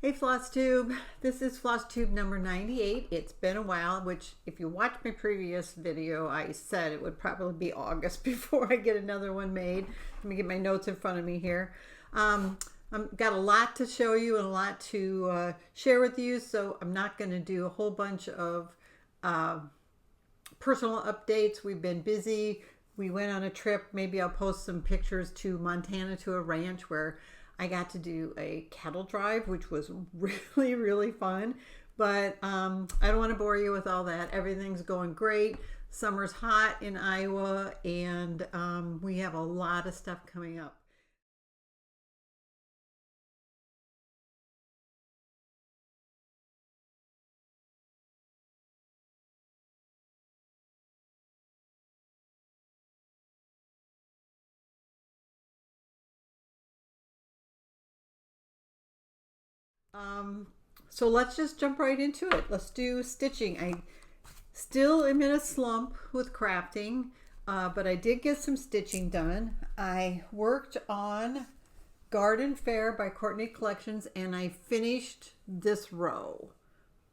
Hey FlossTube, this is FlossTube number 98. It's been a while, which if you watched my previous video, I said it would probably be August before I get another one made. Let me get my notes in front of me here. I've got a lot to show you and a lot to share with you, so I'm not going to do a whole bunch of personal updates. We've been busy. We went on a trip. Maybe I'll post some pictures to Montana to a ranch where I got to do a cattle drive, which was really, really fun. But I don't want to bore you with all that. Everything's going great. Summer's hot in Iowa, and we have a lot of stuff coming up. So let's just jump right into it. Let's do stitching. I still am in a slump with crafting, but I did get some stitching done. I worked on Garden Fair by Courtney Collections, and I finished this row.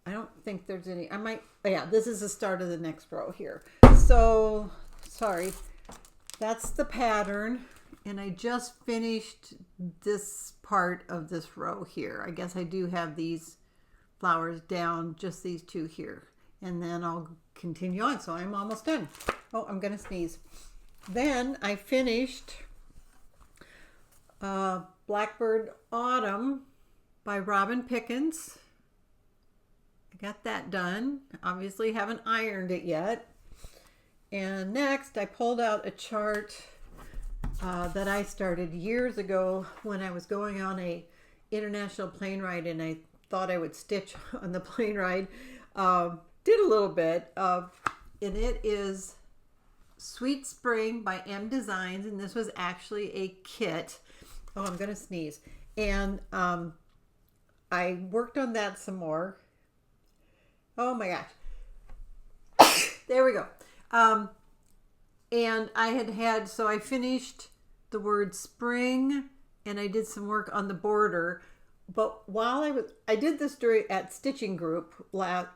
I don't think there's any, yeah, this is the start of the next row here. So, sorry, that's the pattern. And I just finished this part of this row here. I guess I do have these flowers down, just these two here. And then I'll continue on. So I'm almost done. Oh, I'm going to sneeze. Then I finished Blackbird Autumn by Robin Pickens. I got that done. Obviously haven't ironed it yet. And next I pulled out a chart that I started years ago when I was going on a international plane ride, and I thought I would stitch on the plane ride. Did a little bit, and it is Sweet Spring by M Designs, and this was actually a kit. Oh, I'm gonna sneeze. And I worked on that some more. Oh my gosh. There we go. And so I finished the word spring, and I did some work on the border. But while I did this at Stitching Group.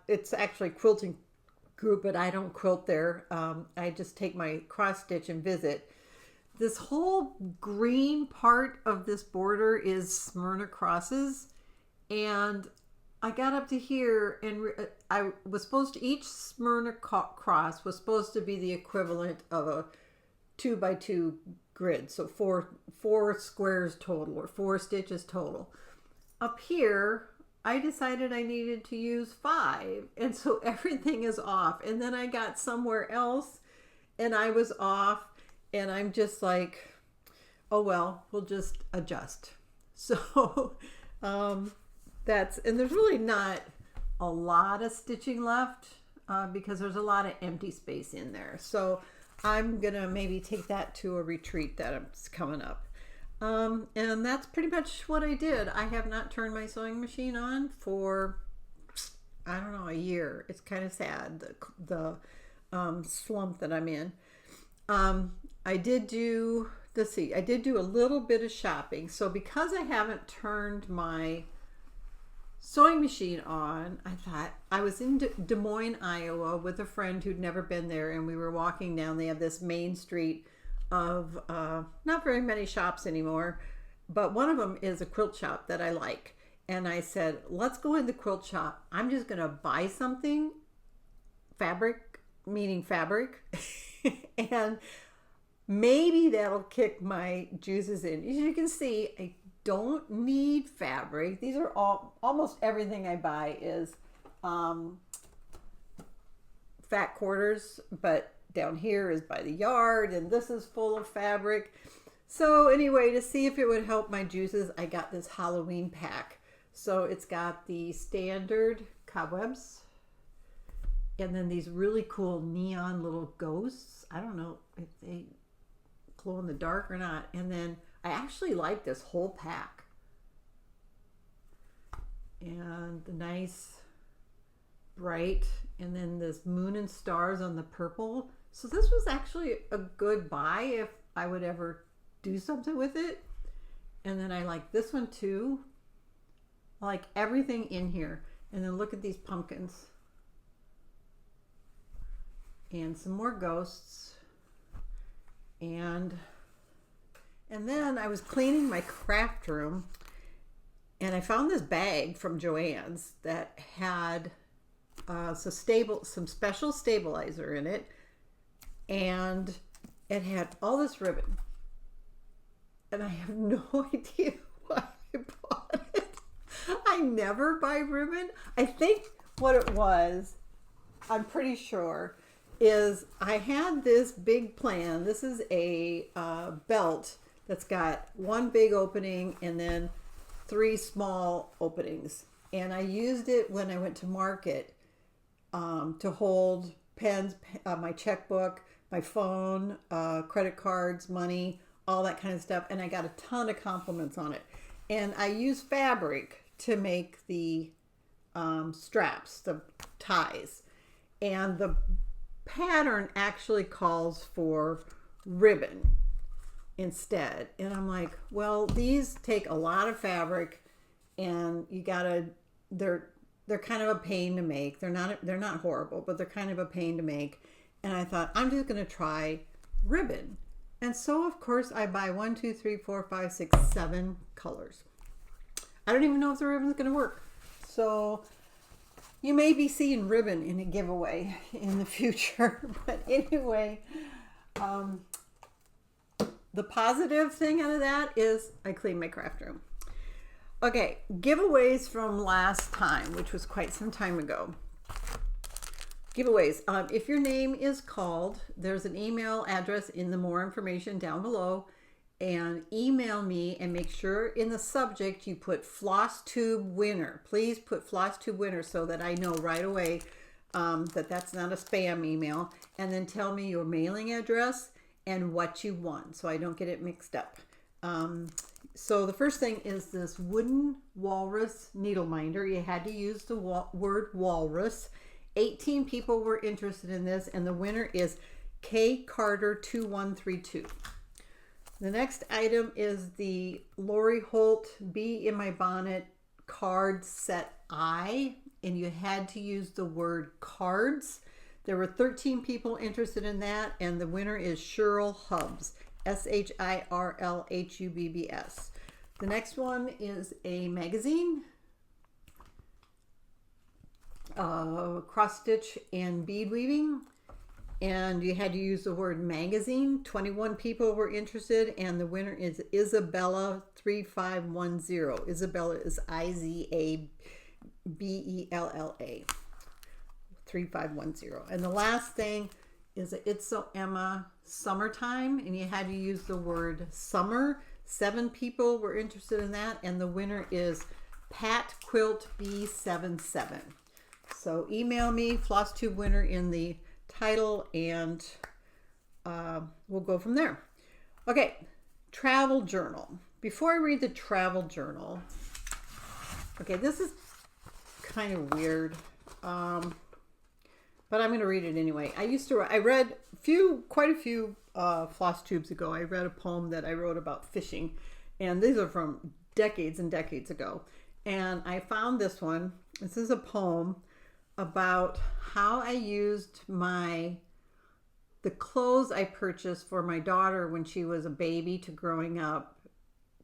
It's actually Quilting Group, but I don't quilt there. I just take my cross stitch and visit. This whole green part of this border is Smyrna crosses, and I got up to here, and I was supposed to, each Smyrna cross was supposed to be the equivalent of a 2x2 grid. So four squares total, or 4 stitches total. Up here, I decided I needed to use 5. And so everything is off. And then I got somewhere else and I was off, and I'm just like, oh, well, we'll just adjust. So, and there's really not a lot of stitching left because there's a lot of empty space in there. So I'm gonna maybe take that to a retreat that's coming up. And that's pretty much what I did. I have not turned my sewing machine on for, I don't know, a year. It's kind of sad, the slump that I'm in. I did do a little bit of shopping. So because I haven't turned my sewing machine on, I thought, I was in Des Moines, Iowa with a friend who'd never been there, and we were walking down. They have this main street of not very many shops anymore, but one of them is a quilt shop that I like. And I said, let's go in the quilt shop. I'm just gonna buy something, fabric, and maybe that'll kick my juices in. As you can see, I don't need fabric. These are almost everything I buy is fat quarters, but down here is by the yard, and this is full of fabric. So anyway, to see if it would help my juices, I got this Halloween pack. So it's got the standard cobwebs, and then these really cool neon little ghosts. I don't know if they glow in the dark or not. And then I actually like this whole pack. And the nice bright, and then this moon and stars on the purple. So this was actually a good buy if I would ever do something with it. And then I like this one too. I like everything in here. And then look at these pumpkins. And some more ghosts. And then I was cleaning my craft room and I found this bag from Joann's that had some special stabilizer in it, and it had all this ribbon. And I have no idea why I bought it. I never buy ribbon. I think what it was, I'm pretty sure, is I had this big plan. This is a belt that's got one big opening and then 3 small openings. And I used it when I went to market to hold pens, my checkbook, my phone, credit cards, money, all that kind of stuff. And I got a ton of compliments on it. And I used fabric to make the straps, the ties. And the pattern actually calls for ribbon instead. And I'm like, well, these take a lot of fabric and you gotta, they're kind of a pain to make. They're not horrible, but they're kind of a pain to make. And I thought, I'm just gonna try ribbon. And so of course I buy 1, 2, 3, 4, 5, 6, 7 colors. I don't even know if the ribbon's gonna work. So you may be seeing ribbon in a giveaway in the future. But anyway, the positive thing out of that is I cleaned my craft room. Okay, giveaways from last time, which was quite some time ago. Giveaways. If your name is called, there's an email address in the more information down below. And email me and make sure in the subject you put FlossTube winner. Please put FlossTube winner so that I know right away that that's not a spam email. And then tell me your mailing address and what you want so I don't get it mixed up. So the first thing is this wooden walrus needle minder. You had to use the word walrus. 18 people were interested in this, and the winner is K Carter 2132. The next item is the Lori Holt Bee in My Bonnet card set I, and you had to use the word cards. There were 13 people interested in that, and the winner is Shirl Hubbs, SHIRLHUBBS. The next one is a magazine, cross stitch and bead weaving. And you had to use the word magazine. 21 people were interested, and the winner is Isabella 3510. Isabella is IZABELLA 3510. And the last thing is a It's So Emma summertime, and you had to use the word summer. 7 people were interested in that, and the winner is Pat Quilt B77. So email me FlossTube winner in the title, and we'll go from there. Okay, travel journal. Before I read the travel journal, okay, this is kind of weird, but I'm going to read it anyway. I read quite a few floss tubes ago. I read a poem that I wrote about fishing, and these are from decades and decades ago. And I found this one. This is a poem about how I used the clothes I purchased for my daughter when she was a baby to growing up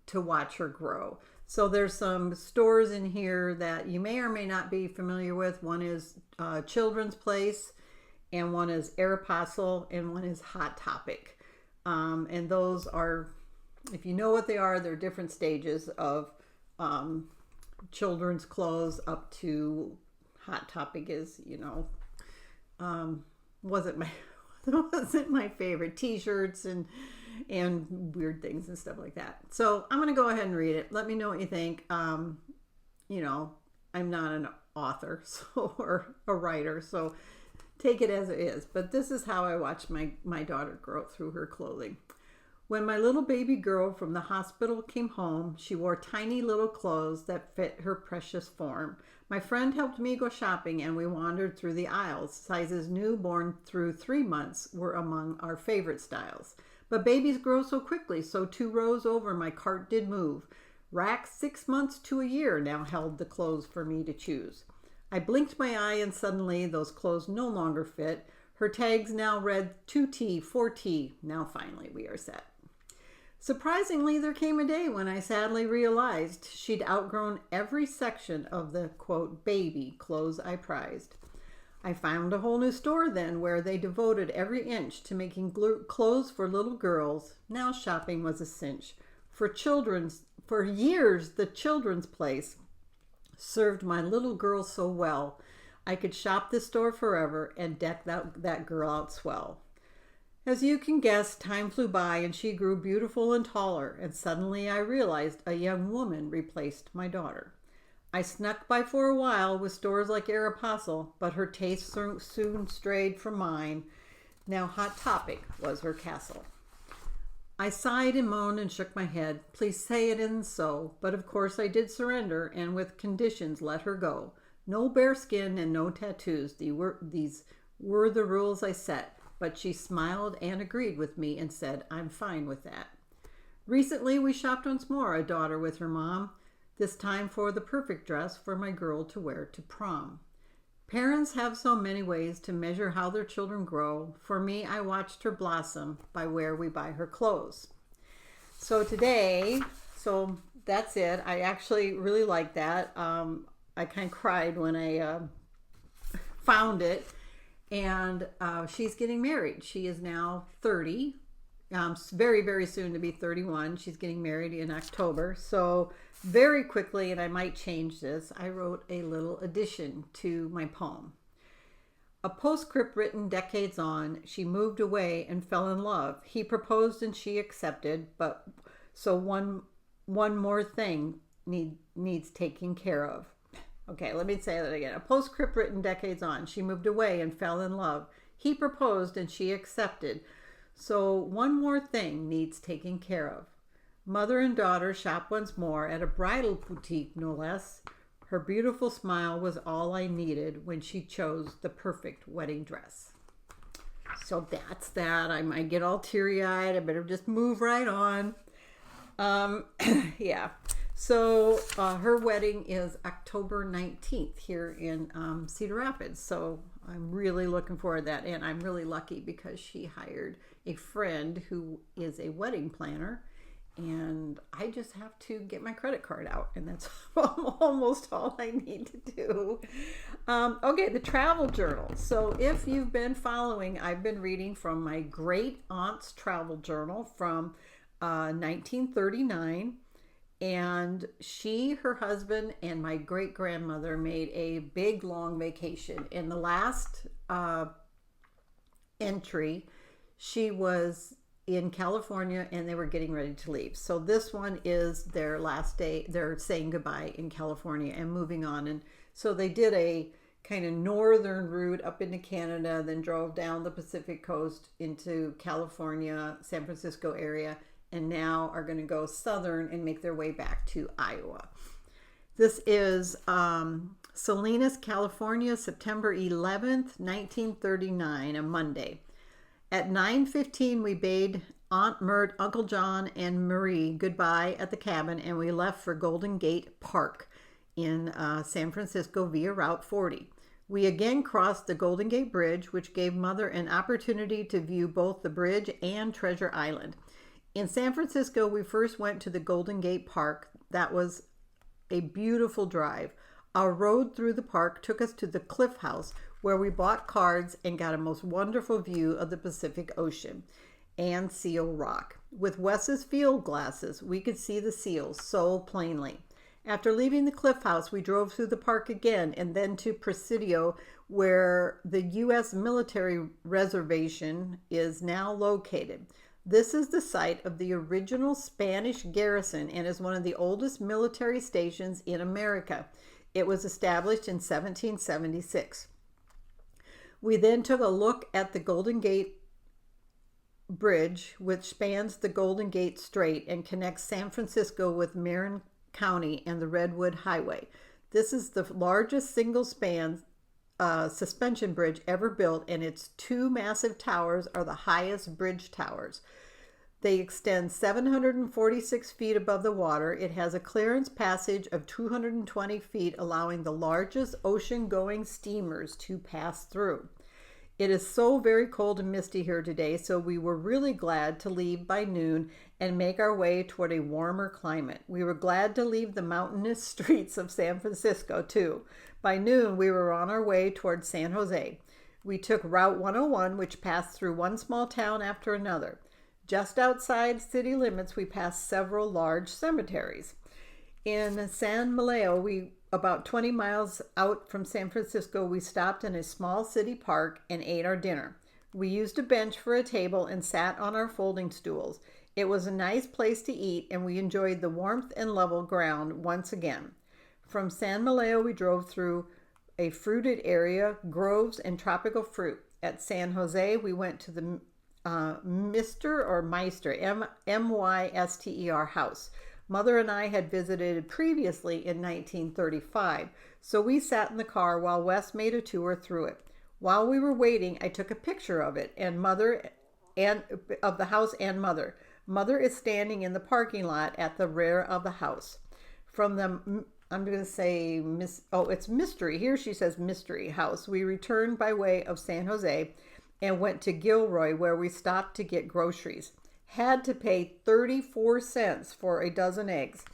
to watch her grow. So there's some stores in here that you may or may not be familiar with. One is Children's Place, and one is Aeropostale, and one is Hot Topic. And those are, if you know what they are, they're different stages of children's clothes up to Hot Topic is, wasn't my favorite. T-shirts and weird things and stuff like that. So I'm going to go ahead and read it. Let me know what you think. I'm not an author or a writer, so take it as it is. But this is how I watched my daughter grow through her clothing. When my little baby girl from the hospital came home, she wore tiny little clothes that fit her precious form. My friend helped me go shopping, and we wandered through the aisles. Sizes newborn through 3 months were among our favorite styles. But babies grow so quickly, so 2 rows over my cart did move. Racks 6 months to a year now held the clothes for me to choose. I blinked my eye and suddenly those clothes no longer fit. Her tags now read 2T, 4T. Now finally we are set. Surprisingly, there came a day when I sadly realized she'd outgrown every section of the, quote, baby clothes I prized. I found a whole new store then where they devoted every inch to making clothes for little girls. Now shopping was a cinch. For years, the children's place served my little girl so well. I could shop this store forever and deck that girl out swell. As you can guess, time flew by and she grew beautiful and taller, and suddenly I realized a young woman replaced my daughter. I snuck by for a while with stores like Aeropostale, but her taste soon strayed from mine. Now Hot Topic was her castle. I sighed and moaned and shook my head. Please say it isn't so. But of course I did surrender and with conditions let her go. No bare skin and no tattoos. These were the rules I set. But she smiled and agreed with me and said, I'm fine with that. Recently we shopped once more, a daughter with her mom. This time for the perfect dress for my girl to wear to prom. Parents have so many ways to measure how their children grow. For me, I watched her blossom by where we buy her clothes. So that's it. I actually really like that. I kind of cried when I found it. And she's getting married. She is now 30. Very, very soon to be 31. She's getting married in October. So very quickly, and I might change this, I wrote a little addition to my poem. A postscript written decades on, she moved away and fell in love. He proposed and she accepted, but so one more thing needs taking care of. Okay, let me say that again. A postscript written decades on, she moved away and fell in love. He proposed and she accepted. So one more thing needs taking care of. Mother and daughter shop once more at a bridal boutique, no less. Her beautiful smile was all I needed when she chose the perfect wedding dress. So that's that. I might get all teary-eyed. I better just move right on. Yeah. So her wedding is October 19th here in Cedar Rapids. So I'm really looking forward to that. And I'm really lucky because she hired a friend who is a wedding planner. And I just have to get my credit card out. And that's almost all I need to do. Okay, the travel journal. So if you've been following, I've been reading from my great aunt's travel journal from 1939. And she, her husband, and my great-grandmother made a big, long vacation. In the last entry, she was in California and they were getting ready to leave. So this one is their last day. They're saying goodbye in California and moving on. And so they did a kind of northern route up into Canada, then drove down the Pacific coast into California, San Francisco area, and now are going to go southern and make their way back to Iowa. This is Salinas, California, September 11th, 1939, a Monday. At 9:15, we bade Aunt Mert, Uncle John, and Marie goodbye at the cabin, and we left for Golden Gate Park in San Francisco via Route 40. We again crossed the Golden Gate Bridge, which gave Mother an opportunity to view both the bridge and Treasure Island. In San Francisco, we first went to the Golden Gate Park. That was a beautiful drive. Our road through the park took us to the Cliff House, where we bought cards and got a most wonderful view of the Pacific Ocean and Seal Rock. With Wes's field glasses, we could see the seals so plainly. After leaving the Cliff House, we drove through the park again and then to Presidio, where the U.S. military reservation is now located. This is the site of the original Spanish garrison and is one of the oldest military stations in America. It was established in 1776. We then took a look at the Golden Gate Bridge, which spans the Golden Gate Strait and connects San Francisco with Marin County and the Redwood Highway. This is the largest single-span suspension bridge ever built, and its two massive towers are the highest bridge towers. They extend 746 feet above the water. It has a clearance passage of 220 feet, allowing the largest ocean-going steamers to pass through. It is so very cold and misty here today, so we were really glad to leave by noon and make our way toward a warmer climate. We were glad to leave the mountainous streets of San Francisco, too. By noon, we were on our way toward San Jose. We took Route 101, which passed through one small town after another. Just outside city limits, we passed several large cemeteries. In San Mateo, about 20 miles out from San Francisco, we stopped in a small city park and ate our dinner. We used a bench for a table and sat on our folding stools. It was a nice place to eat, and we enjoyed the warmth and level ground once again. From San Mateo, we drove through a fruited area, groves, and tropical fruit. At San Jose, we went to the Meister, M-Y-S-T-E-R house. Mother and I had visited previously in 1935, so we sat in the car while Wes made a tour through it. While we were waiting, I took a picture of it and of the house and Mother. Mother is standing in the parking lot at the rear of the house. From the, I'm going to say, it's Mystery. Here she says Mystery House. We returned by way of San Jose and went to Gilroy, where we stopped to get groceries. Had to pay 34 cents for a dozen eggs.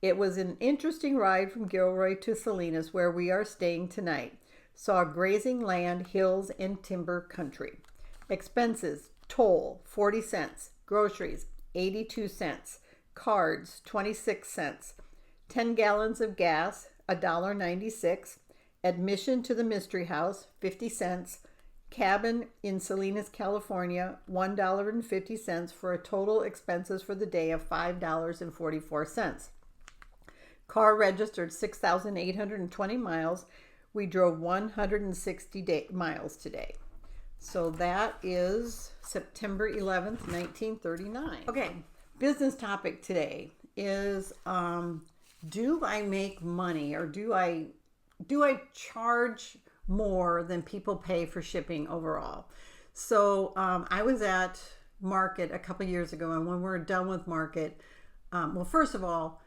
It was an interesting ride from Gilroy to Salinas, where we are staying tonight. Saw grazing land, hills, and timber country. Expenses: toll, 40 cents. Groceries, 82 cents. Cards, 26 cents. 10 gallons of gas, $1.96. Admission to the Mystery House, 50 cents. Cabin in Salinas, California, $1.50 for a total expenses for the day of $5.44. Car registered 6,820 miles. We drove 160 miles today. So that is September 11th, 1939. Okay, business topic today is, do I make money, or do I charge more than people pay for shipping overall? So I was at Market a couple years ago, and when we're done with Market, well, first of all,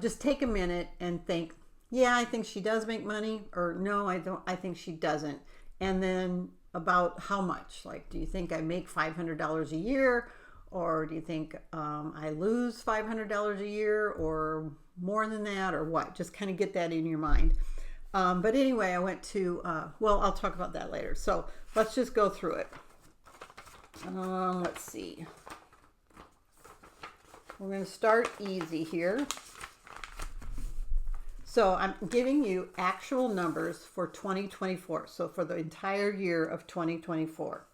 just take a minute and think, yeah, I think she does make money, or no, I don't, I think she doesn't. And then about how much. Like, do you think I make $500 a year, or do you think I lose $500 a year, or more than that, or what? Just kind of get that in your mind. But anyway, I went to, well, I'll talk about that later. So let's just go through it. Let's see. We're going to start easy here. So I'm giving you actual numbers for 2024. So for the entire year of 2024.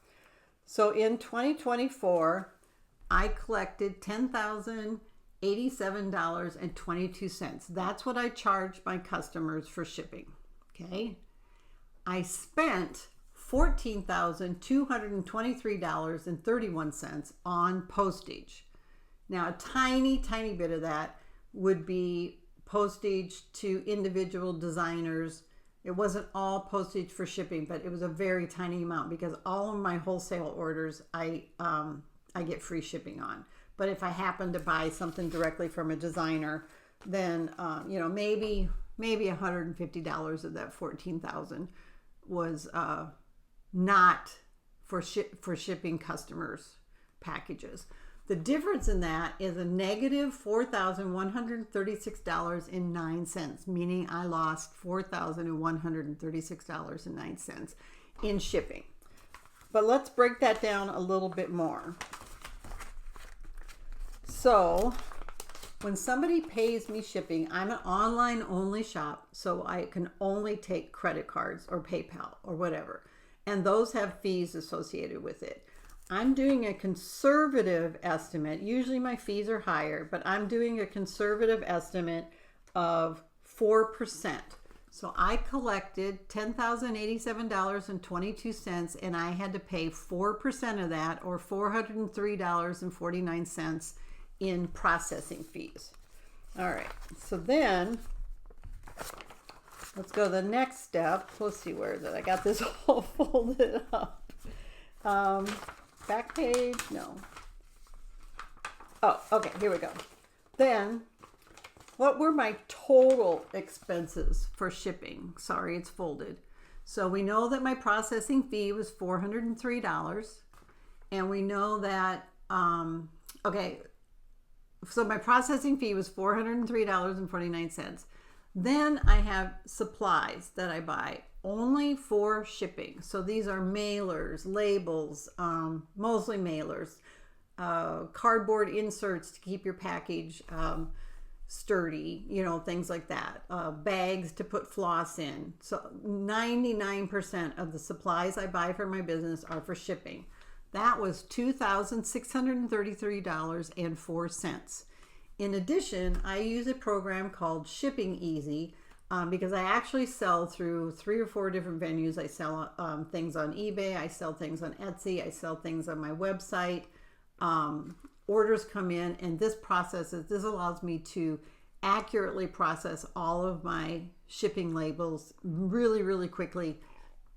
So in 2024, I collected $10,087.22. That's what I charged my customers for shipping. Okay. I spent $14,223.31 on postage. Now, a tiny bit of that would be postage to individual designers. It wasn't all postage for shipping, but it was a very tiny amount, because all of my wholesale orders I get free shipping on. But if I happen to buy something directly from a designer, then maybe $150 of that $14,000 was not for shipping customers' packages. The difference in that is a negative $4,136.09, meaning I lost $4,136.09 in shipping. But let's break that down a little bit more. So when somebody pays me shipping, I'm an online only shop, so I can only take credit cards or PayPal or whatever. And those have fees associated with it. I'm doing a conservative estimate. Usually my fees are higher, but I'm doing a conservative estimate of 4%. So I collected $10,087.22, and I had to pay 4% of that, or $403.49 in processing fees. All right, so then let's go to the next step. Let's see, where is it? I got this all folded up. Back page, no. Oh, okay, here we go. Then, what were my total expenses for shipping? Sorry, it's folded. So we know that my processing fee was $403. And we know that, okay, so my processing fee was $403.49. Then I have supplies that I buy only for shipping. So these are mailers, labels, mostly mailers, cardboard inserts to keep your package sturdy, you know, things like that. Bags to put floss in. So 99% of the supplies I buy for my business are for shipping. That was $2,633.04. In addition, I use a program called Shipping Easy because I actually sell through 3 or 4 different venues. I sell things on eBay, I sell things on Etsy, I sell things on my website. Orders come in, and this allows me to accurately process all of my shipping labels really, really quickly,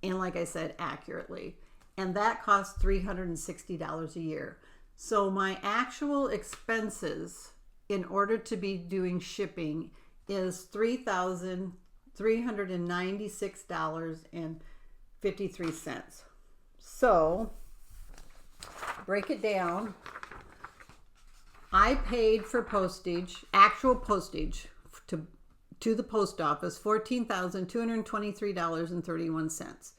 and like I said, accurately. And that costs $360 a year. So my actual expenses in order to be doing shipping is $3,396.53. So break it down. I paid for postage, actual postage to the post office, $14,223.31.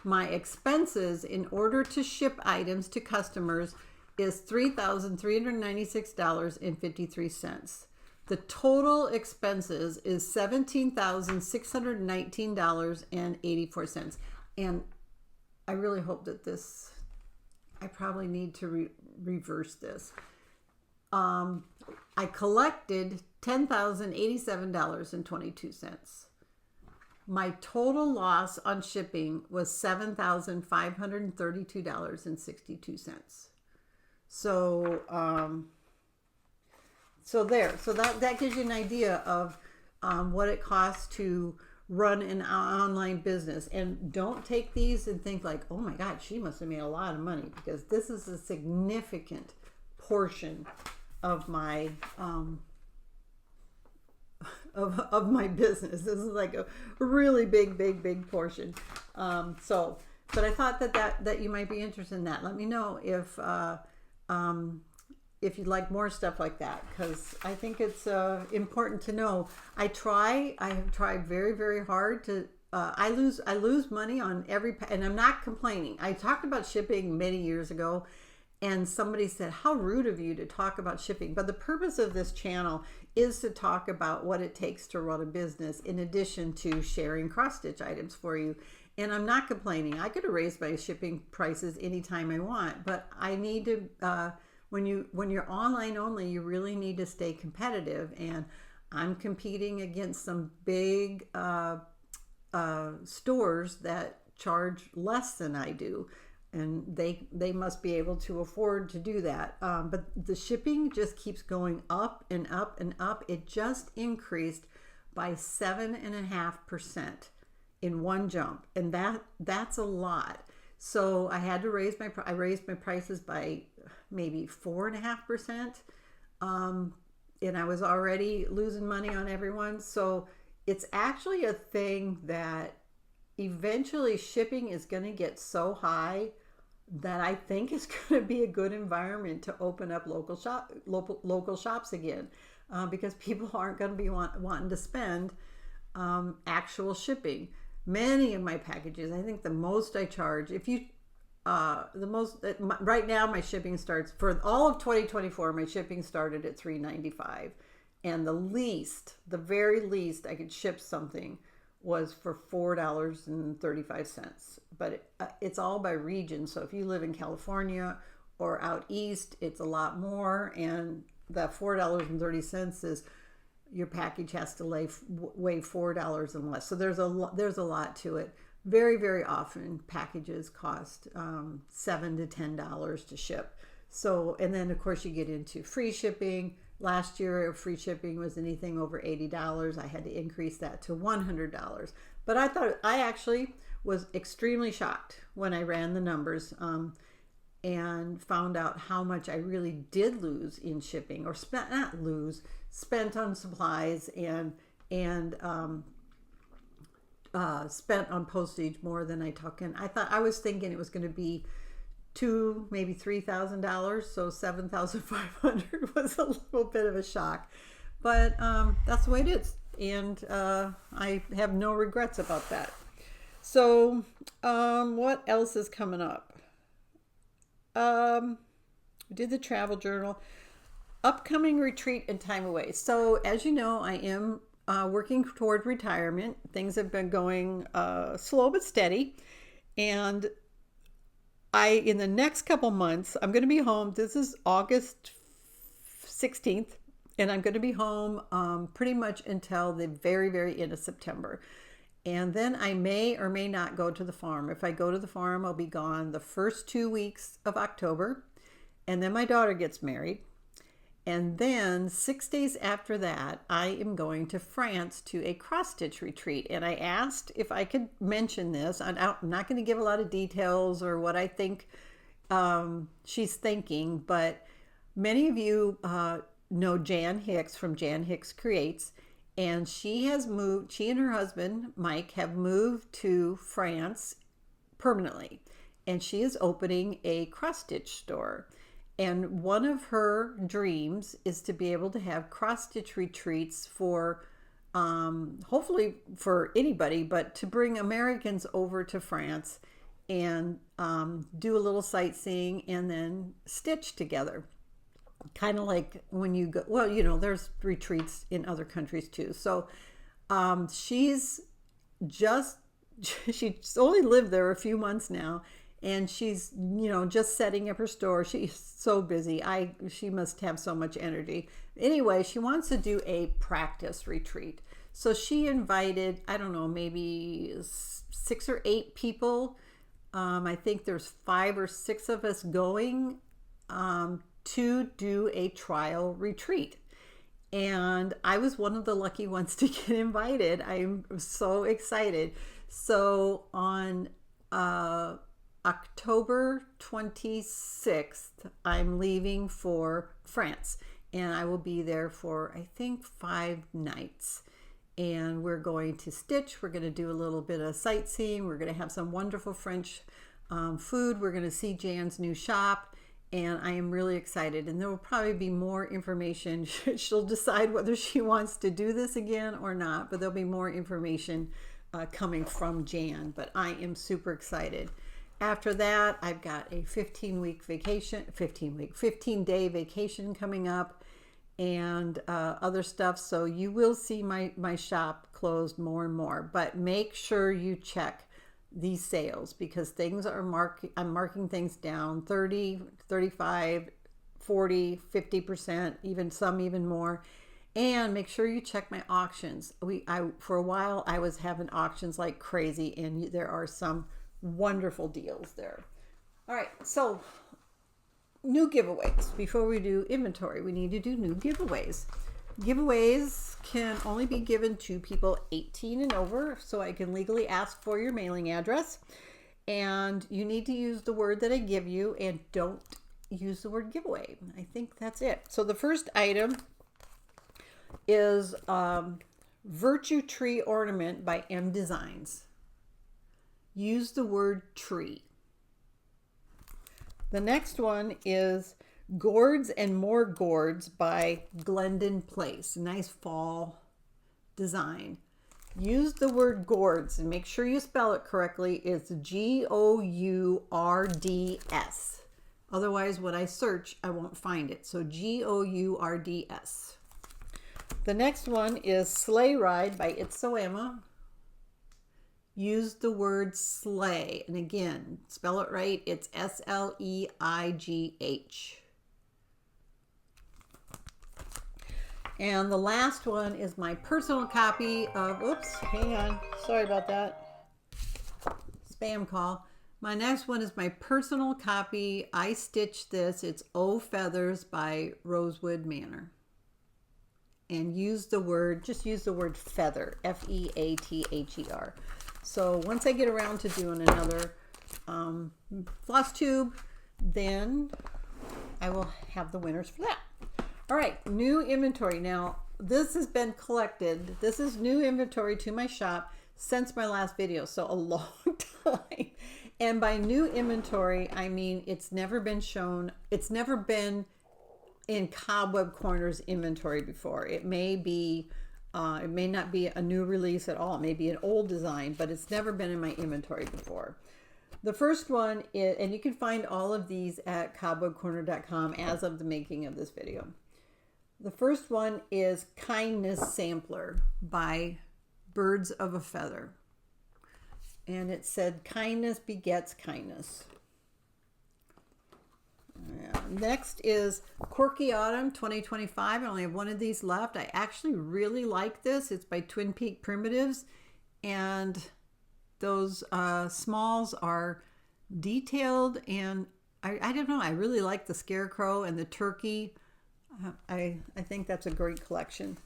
My expenses in order to ship items to customers is $3,396.53. The total expenses is $17,619.84. And I really hope that I probably need to reverse this. I collected $10,087.22. My total loss on shipping was $7,532.62. So that gives you an idea of what it costs to run an online business. And don't take these and think like, oh my God, she must have made a lot of money, because this is a significant portion of my of my business. This is like a really big portion. But I thought that you might be interested in that. Let me know if you'd like more stuff like that, because I think it's important to know. I have tried very, very hard to. I lose money on and I'm not complaining. I talked about shipping many years ago, and somebody said, how rude of you to talk about shipping. But the purpose of this channel is to talk about what it takes to run a business, in addition to sharing cross-stitch items for you. And I'm not complaining. I could have raised my shipping prices anytime I want, but I need to, when you're online only, you really need to stay competitive. And I'm competing against some big stores that charge less than I do. And they must be able to afford to do that. But the shipping just keeps going up and up and up. It just increased by 7.5% in one jump, and that's a lot. So I had to raised my prices by maybe 4.5%, and I was already losing money on everyone. So it's actually a thing that eventually shipping is going to get so high that I think it's going to be a good environment to open up local shops again, because people aren't going to be wanting to spend actual shipping. Many of my packages, I think the most I charge, right now my shipping starts for all of 2024. My shipping started at $3.95, and the very least I could ship something was for $4.35. But it's all by region. So if you live in California or out east, it's a lot more. And that $4.30 is your package has to weigh $4 and less. So there's a lot to it. Very, very often packages cost $7 to $10 to ship. So, and then of course you get into free shipping. Last year, free shipping was anything over $80. I had to increase that to $100. But I actually was extremely shocked when I ran the numbers. and found out how much I really did lose in shipping, or spent on supplies and spent on postage more than I took in. I was thinking it was going to be maybe $3,000, so $7,500 was a little bit of a shock, but that's the way it is, and I have no regrets about that. So what else is coming up? Did the travel journal, upcoming retreat and time away. So as you know, I am working toward retirement. Things have been going slow but steady, and in the next couple months, I'm going to be home. This is August 16th, and I'm going to be home pretty much until the very, very end of September. And then I may or may not go to the farm. If I go to the farm, I'll be gone the first 2 weeks of October, and then my daughter gets married. And then 6 days after that, I am going to France to a cross stitch retreat. And I asked if I could mention this. I'm not going to give a lot of details or what I think she's thinking, but many of you know Jan Hicks from Jan Hicks Creates. And she and her husband, Mike, have moved to France permanently. And she is opening a cross stitch store. And one of her dreams is to be able to have cross stitch retreats for, hopefully for anybody, but to bring Americans over to France and do a little sightseeing and then stitch together. Kind of like when you go, well, there's retreats in other countries too. So she's only lived there a few months now. And she's, just setting up her store. She's so busy. She must have so much energy. Anyway, she wants to do a practice retreat. So she invited, I don't know, maybe 6 or 8 people. I think there's 5 or 6 of us going to do a trial retreat. And I was one of the lucky ones to get invited. I'm so excited. So on October 26th, I'm leaving for France, and I will be there for, I think, 5 nights. And we're going to stitch. We're going to do a little bit of sightseeing. We're going to have some wonderful French food. We're going to see Jan's new shop, and I am really excited. And there will probably be more information. She'll decide whether she wants to do this again or not, but there'll be more information coming from Jan. But I am super excited. After that, I've got a 15-day vacation coming up, and other stuff. So you will see my shop closed more and more, but make sure you check these sales, because things are I'm marking things down 30, 35, 40, 50%, even more. And make sure you check my auctions. For a while, I was having auctions like crazy, and there are some wonderful deals there. All right, so new giveaways. Before we do inventory, we need to do new giveaways. Giveaways can only be given to people 18 and over, so I can legally ask for your mailing address. And you need to use the word that I give you, and don't use the word giveaway. I think that's it. So the first item is Virtue Tree Ornament by M Designs. Use the word tree. The next one is Gourds and More Gourds by Glendon Place. Nice fall design. Use the word gourds, and make sure you spell it correctly. It's Gourds. Otherwise, when I search, I won't find it. So Gourds. The next one is Sleigh Ride by It's So Emma. Use the word sleigh, and again, spell it right. It's Sleigh. And the last one is my personal copy of, oops, hang on, sorry about that, spam call. My next one is my personal copy. I stitched this. It's O Feathers by Rosewood Manor. And use the word feather, FEATHER. So once I get around to doing another FlossTube then I will have the winners for that. All right, new inventory. Now, this has been collected. This is new inventory to my shop since my last video, so a long time. And by new inventory, I mean it's never been shown. It's never been in Cobweb Corner's inventory before. It may be, it may not be a new release at all. It may be an old design, but it's never been in my inventory before. The first one is, and you can find all of these at cobwebcorner.com as of the making of this video. The first one is Kindness Sampler by Birds of a Feather. And it said, kindness begets kindness. Yeah. Next is Quirky Autumn 2025. I only have one of these left. I actually really like this. It's by Twin Peak Primitives. And those smalls are detailed. And I don't know, I really like the scarecrow and the turkey. I think that's a great collection.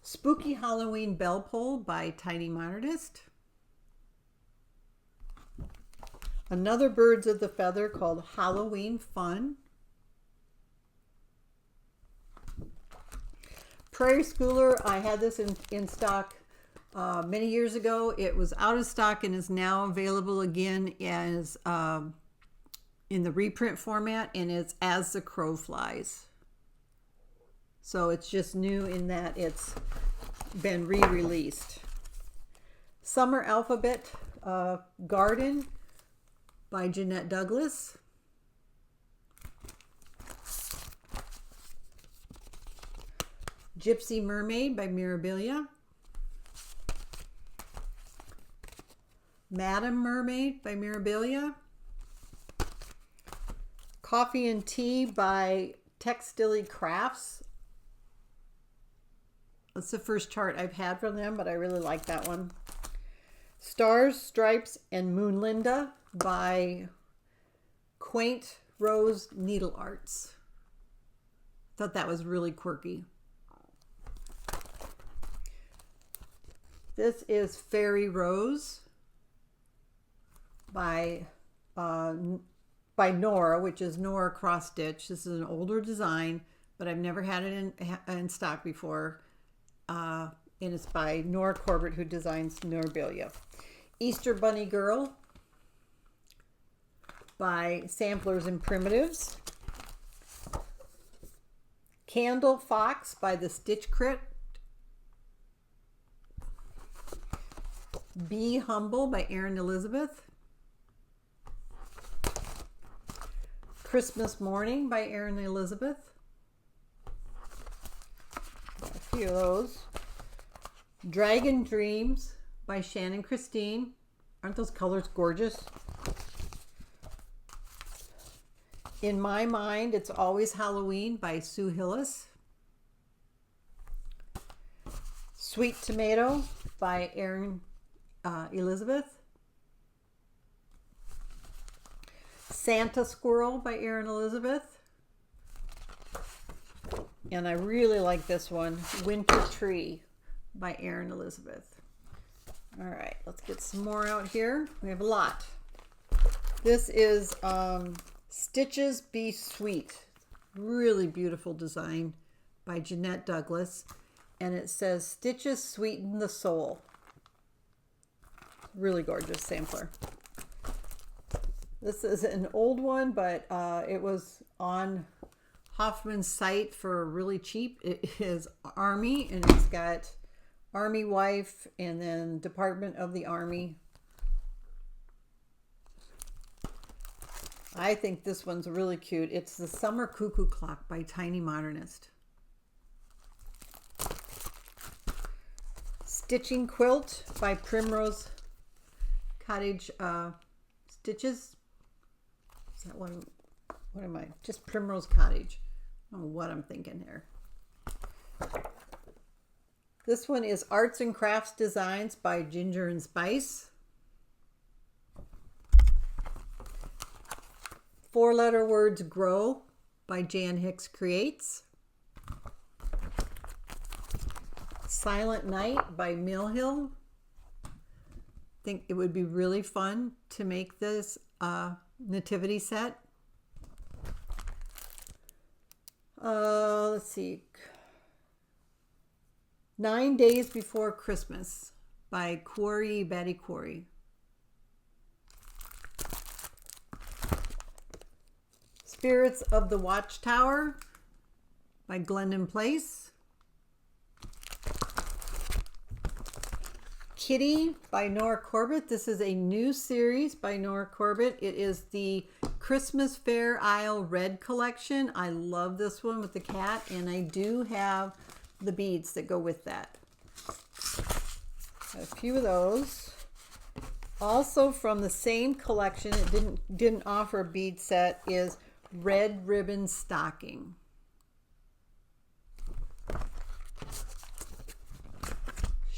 Spooky Halloween Bell Pull by Tiny Modernist. Another Birds of the Feather called Halloween Fun. Prairie Schooler, I had this in stock many years ago. It was out of stock and is now available again as in the reprint format, and it's As the Crow Flies. So it's just new in that it's been re-released. Summer Alphabet Garden by Jeanette Douglas. Gypsy Mermaid by Mirabilia. Madam Mermaid by Mirabilia. Coffee and Tea by Textile Crafts. That's the first chart I've had from them, but I really like that one. Stars, Stripes, and Moonlinda by Quaint Rose Needle Arts. Thought that was really quirky. This is Fairy Rose by Nora, which is Nora Cross Stitch. This is an older design, but I've never had it in stock before. And it's by Nora Corbett, who designs Mirabilia. Easter Bunny Girl by Samplers and Primitives. Candle Fox by the Stitch Crit. Be Humble by Erin Elizabeth. Christmas Morning by Erin Elizabeth. Got a few of those. Dragon Dreams by Shannon Christine. Aren't those colors gorgeous? In My Mind, It's Always Halloween by Sue Hillis. Sweet Tomato by Erin Elizabeth. Santa Squirrel by Erin Elizabeth. And I really like this one, Winter Tree by Erin Elizabeth. All right, let's get some more out here. We have a lot. This is Stitches Be Sweet. Really beautiful design by Jeanette Douglas. And it says, Stitches Sweeten the Soul. Really gorgeous sampler. This is an old one, but it was on Hoffman's site for really cheap. It is Army, and it's got Army Wife and then Department of the Army. I think this one's really cute. It's the Summer Cuckoo Clock by Tiny Modernist. Stitching Quilt by Primrose Cottage Stitches. Is that one? What am I? Just Primrose Cottage. I don't know what I'm thinking here. This one is Arts and Crafts Designs by Ginger and Spice. 4-letter words Grow by Jan Hicks Creates. Silent Night by Mill Hill. I think it would be really fun to make this nativity set. Let's see. 9 Days Before Christmas by Betty Quarry. Spirits of the Watchtower by Glendon Place. Kitty by Nora Corbett. This is a new series by Nora Corbett. It is the Christmas Fair Isle Red collection. I love this one with the cat, and I do have the beads that go with that. A few of those. Also from the same collection, it didn't offer a bead set, is Red Ribbon Stocking.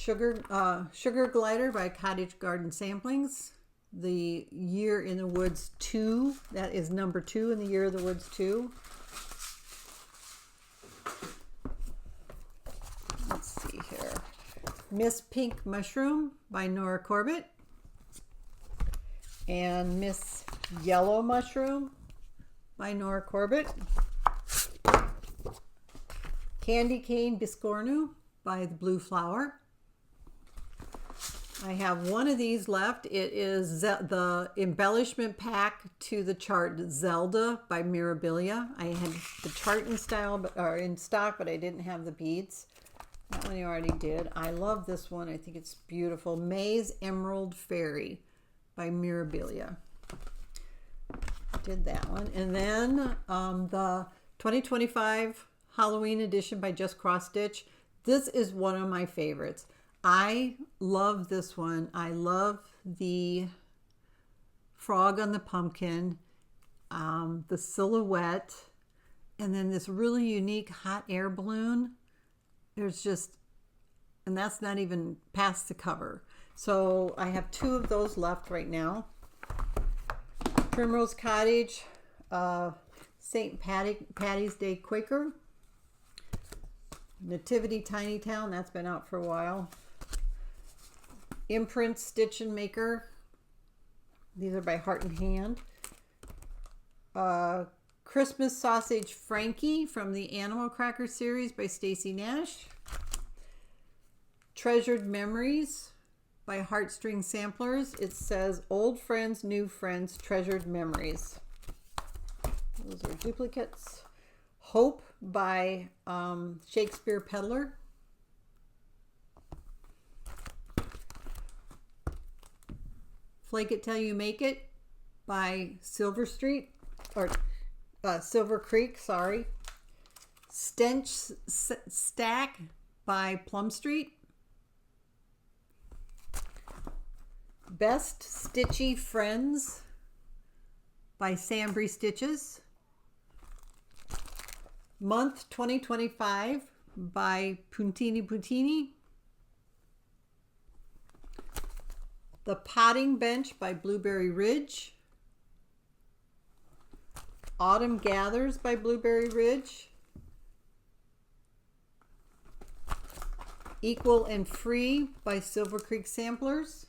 Sugar Glider by Cottage Garden Samplings. The Year in the Woods 2. That is number 2 in the Year of the Woods 2. Let's see here. Miss Pink Mushroom by Nora Corbett. And Miss Yellow Mushroom by Nora Corbett. Candy Cane Biscornu by the Blue Flower. I have one of these left. It is the embellishment pack to the chart Zelda by Mirabilia. I had the chart in stock, but I didn't have the beads. That one you already did. I love this one. I think it's beautiful. May's Emerald Fairy by Mirabilia. Did that one. And then the 2025 Halloween edition by Just Cross Stitch. This is one of my favorites. I love this one. I love the frog on the pumpkin, the silhouette, and then this really unique hot air balloon. There's just, and that's not even past the cover. So I have 2 of those left right now. Primrose Cottage, St. Patty's Day Quaker. Nativity Tiny Town, that's been out for a while. Imprint Stitch and Maker. These are by Heart and Hand. Christmas Sausage Frankie from the Animal Cracker series by Stacy Nash. Treasured Memories by Heartstring Samplers. It says Old Friends, New Friends, Treasured Memories. Those are duplicates. Hope by Shakespeare Peddler. Flake It Till You Make It by Silver Creek, sorry. Stench Stack by Plum Street. Best Stitchy Friends by Sambry Stitches. Month 2025 by Puntini. The Potting Bench by Blueberry Ridge. Autumn Gathers by Blueberry Ridge. Equal and Free by Silver Creek Samplers.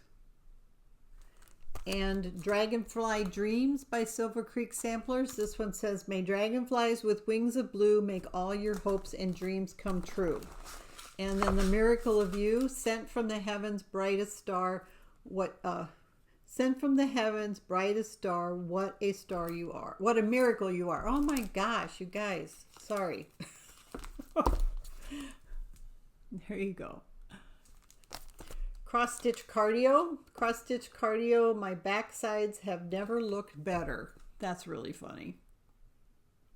And Dragonfly Dreams by Silver Creek Samplers. This one says, May dragonflies with wings of blue make all your hopes and dreams come true. And then The Miracle of You, sent from the heavens, brightest star, sent from the heavens, brightest star, what a star you are. What a miracle you are. Oh my gosh, you guys. Sorry. There you go. Cross Stitch Cardio. Cross Stitch Cardio, my backsides have never looked better. That's really funny.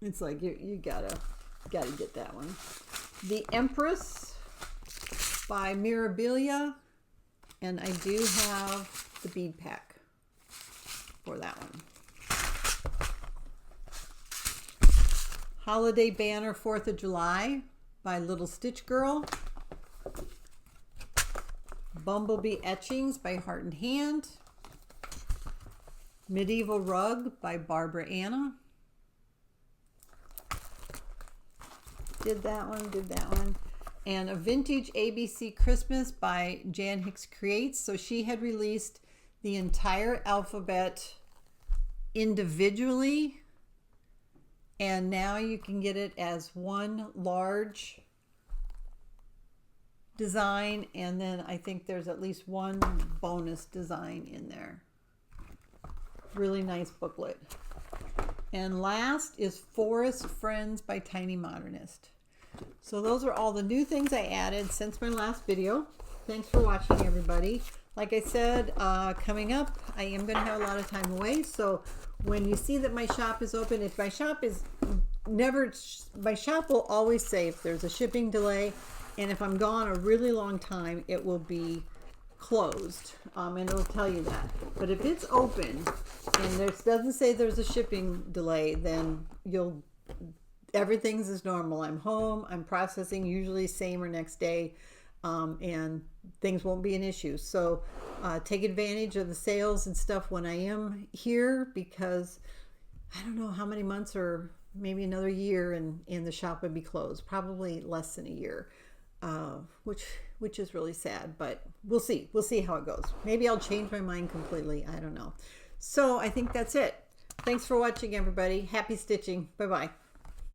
It's like you gotta get that one. The Empress by Mirabilia. And I do have the bead pack for that one. Holiday Banner 4th of July by Little Stitch Girl. Bumblebee Etchings by Heart and Hand. Medieval Rug by Barbara Anna. Did that one. And a Vintage ABC Christmas by Jan Hicks Creates. So she had released the entire alphabet individually And now you can get it as one large design, and then I think there's at least one bonus design in there. Really nice booklet. And last is Forest Friends by Tiny Modernist. So those are all the new things I added since my last video. Thanks for watching, everybody. Like I said, coming up, I am going to have a lot of time away. So when you see that my shop is open, if my shop is my shop will always say if there's a shipping delay, and if I'm gone a really long time, it will be closed, and it'll tell you that. But if it's open and there doesn't say there's a shipping delay, then everything's as normal. I'm home, I'm processing, usually same or next day, and things won't be an issue. So take advantage of the sales and stuff when I am here, because I don't know how many months or maybe another year and the shop would be closed. Probably less than a year, which is really sad, but we'll see how it goes. Maybe I'll change my mind completely. I don't know. So I think that's it. Thanks for watching, everybody. Happy stitching. Bye-bye.